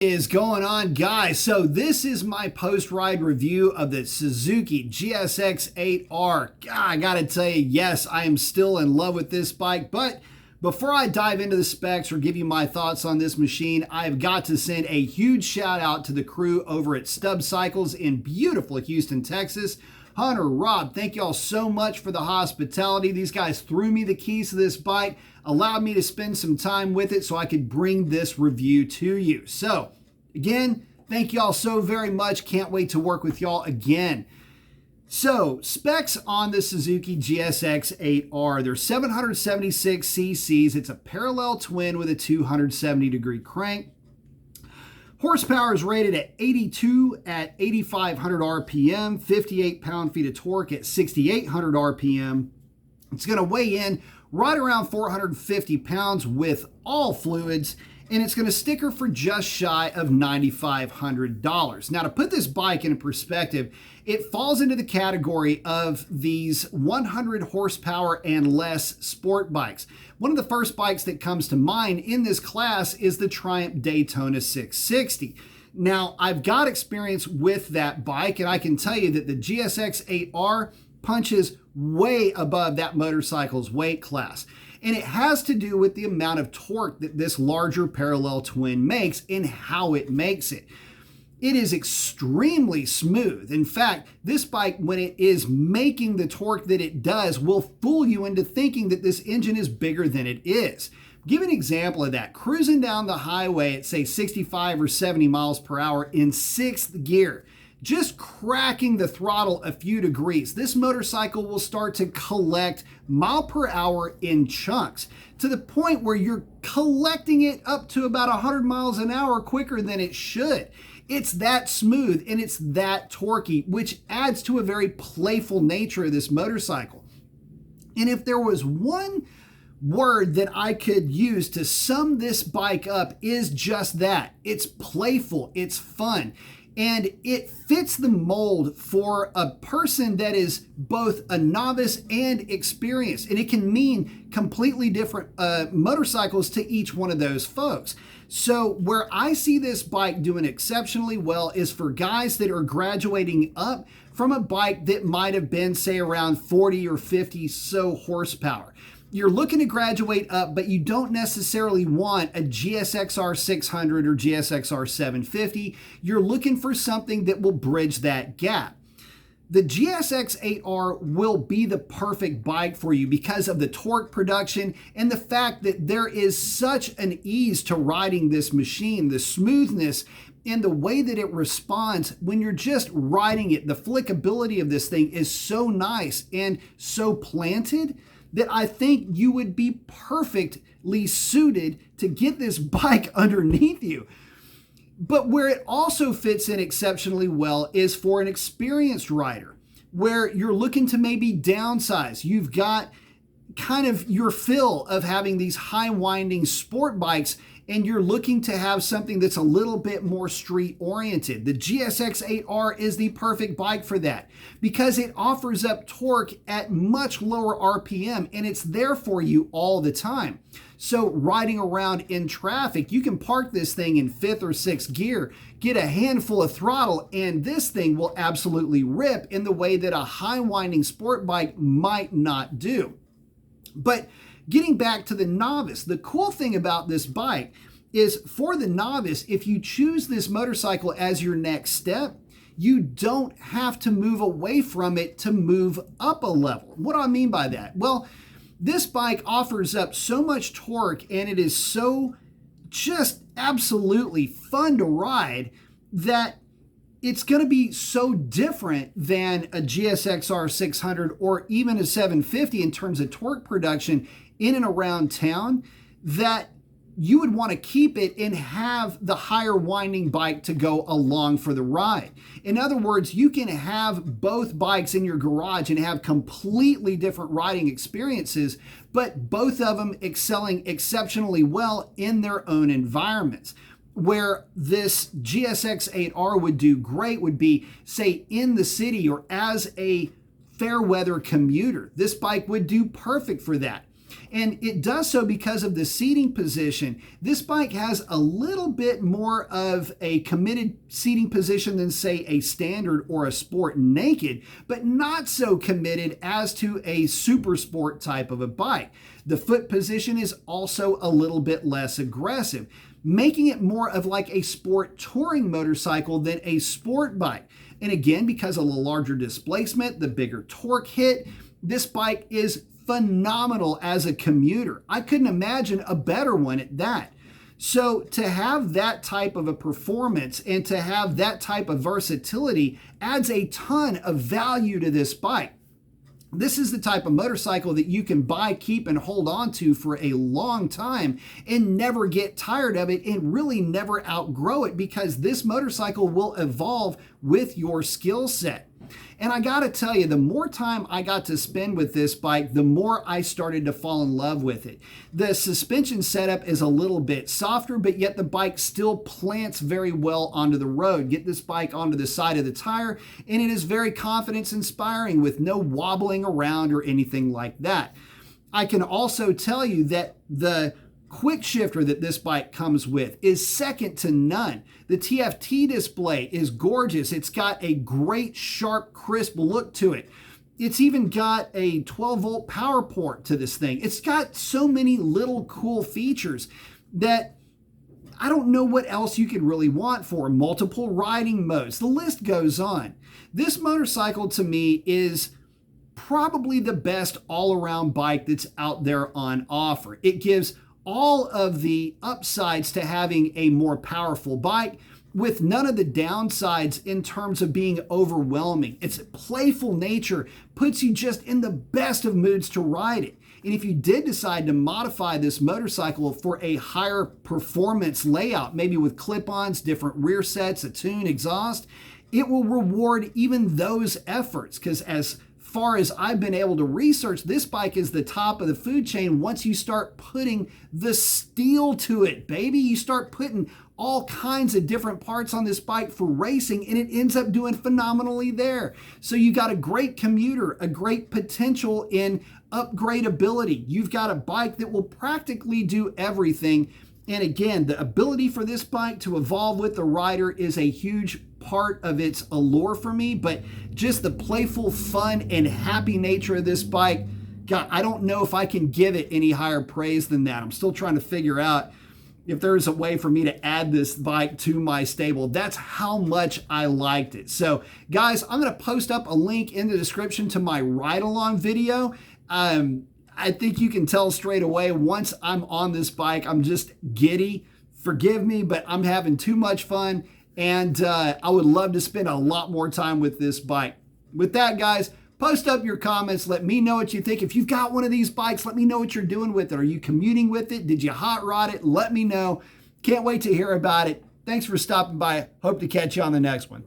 Is going on, guys? So this is my post-ride review of the Suzuki GSX8R. I gotta tell you, yes, I am still in love with this bike, but before I dive into the specs or give you my thoughts on this machine, I've got to send a huge shout out to the crew over at Stub Cycles in beautiful Houston, Texas. Hunter, Rob, thank y'all so much for the hospitality. These guys threw me the keys to this bike, allowed me to spend some time with it so I could bring this review to you. So again, thank y'all so very much. Can't wait to work with y'all again. So specs on the Suzuki GSX8R, they're 776 cc's. It's a parallel twin with a 270-degree crank. Horsepower is rated at 82 at 8,500 RPM, 58 pound-feet of torque at 6,800 RPM. It's going to weigh in right around 450 pounds with all fluids, and it's going to sticker for just shy of $9,500. Now, to put this bike in perspective, it falls into the category of these 100 horsepower and less sport bikes. One of the first bikes that comes to mind in this class is the Triumph Daytona 660. Now, I've got experience with that bike, and I can tell you that the GSX8R punches way above that motorcycle's weight class. And it has to do with the amount of torque that this larger parallel twin makes and how it makes it. It is extremely smooth. In fact, this bike, when it is making the torque that it does, will fool you into thinking that this engine is bigger than it is. Give an example of that. Cruising down the highway at say 65 or 70 miles per hour in sixth gear, just cracking the throttle a few degrees, this motorcycle will start to collect mile per hour in chunks to the point where you're collecting it up to about 100 miles an hour quicker than it should. It's that smooth and it's that torquey, which adds to a very playful nature of this motorcycle. And if there was one word that I could use to sum this bike up, is just that. It's playful, it's fun. And it fits the mold for a person that is both a novice and experienced. And it can mean completely different motorcycles to each one of those folks. So where I see this bike doing exceptionally well is for guys that are graduating up from a bike that might have been, say, around 40 or 50 horsepower. You're looking to graduate up, but you don't necessarily want a GSX-R 600 or GSX-R 750. You're looking for something that will bridge that gap. The GSX8R will be the perfect bike for you because of the torque production and the fact that there is such an ease to riding this machine, the smoothness and the way that it responds when you're just riding it. The flickability of this thing is so nice and so planted that I think you would be perfectly suited to get this bike underneath you. But where it also fits in exceptionally well is for an experienced rider, where you're looking to maybe downsize. You've got kind of your fill of having these high winding sport bikes, and you're looking to have something that's a little bit more street oriented. The GSX8R is the perfect bike for that because it offers up torque at much lower RPM and it's there for you all the time. So riding around in traffic, you can park this thing in fifth or sixth gear, get a handful of throttle, and this thing will absolutely rip in the way that a high winding sport bike might not do. But getting back to the novice, the cool thing about this bike is for the novice, if you choose this motorcycle as your next step, you don't have to move away from it to move up a level. What do I mean by that? Well, this bike offers up so much torque and it is so just absolutely fun to ride that it's going to be so different than a GSX-R 600 or even a 750 in terms of torque production in and around town that you would want to keep it and have the higher winding bike to go along for the ride. In other words, you can have both bikes in your garage and have completely different riding experiences, but both of them excelling exceptionally well in their own environments. Where this GSX8R would do great would be, say, in the city or as a fair weather commuter. This bike would do perfect for that. And it does so because of the seating position. This bike has a little bit more of a committed seating position than, say, a standard or a sport naked, but not so committed as to a super sport type of a bike. The foot position is also a little bit less aggressive, making it more of like a sport touring motorcycle than a sport bike. And again, because of the larger displacement, the bigger torque hit, this bike is phenomenal as a commuter. I couldn't imagine a better one at that. So to have that type of a performance and to have that type of versatility adds a ton of value to this bike. This is the type of motorcycle that you can buy, keep, and hold on to for a long time and never get tired of it and really never outgrow it, because this motorcycle will evolve with your skill set. And I gotta tell you, the more time I got to spend with this bike, the more I started to fall in love with it. The suspension setup is a little bit softer, but yet the bike still plants very well onto the road. Get this bike onto the side of the tire, and it is very confidence inspiring with no wobbling around or anything like that. I can also tell you that the quick shifter that this bike comes with is second to none. The TFT display is gorgeous. It's got a great, sharp, crisp look to it. It's even got a 12-volt power port to this thing. It's got so many little cool features that I don't know what else you could really want for. Multiple riding modes. The list goes on. This motorcycle to me is probably the best all-around bike that's out there on offer. It gives all of the upsides to having a more powerful bike with none of the downsides in terms of being overwhelming. Its playful nature puts you just in the best of moods to ride it. And if you did decide to modify this motorcycle for a higher performance layout, maybe with clip-ons, different rear sets, a tune, exhaust, it will reward even those efforts, because as far as I've been able to research, this bike is the top of the food chain once you start putting the steel to it, baby. You start putting all kinds of different parts on this bike for racing, and it ends up doing phenomenally there. So you got a great commuter, a great potential in upgradability. You've got a bike that will practically do everything. And again, the ability for this bike to evolve with the rider is a huge part of its allure for me, but just the playful, fun, and happy nature of this bike, God, I don't know if I can give it any higher praise than that. I'm still trying to figure out if there's a way for me to add this bike to my stable. That's how much I liked it. So guys, I'm going to post up a link in the description to my ride-along video. I think you can tell straight away, once I'm on this bike, I'm just giddy. Forgive me, but I'm having too much fun, and I would love to spend a lot more time with this bike. With that, guys, post up your comments. Let me know what you think. If you've got one of these bikes, let me know what you're doing with it. Are you commuting with it? Did you hot rod it? Let me know. Can't wait to hear about it. Thanks for stopping by. Hope to catch you on the next one.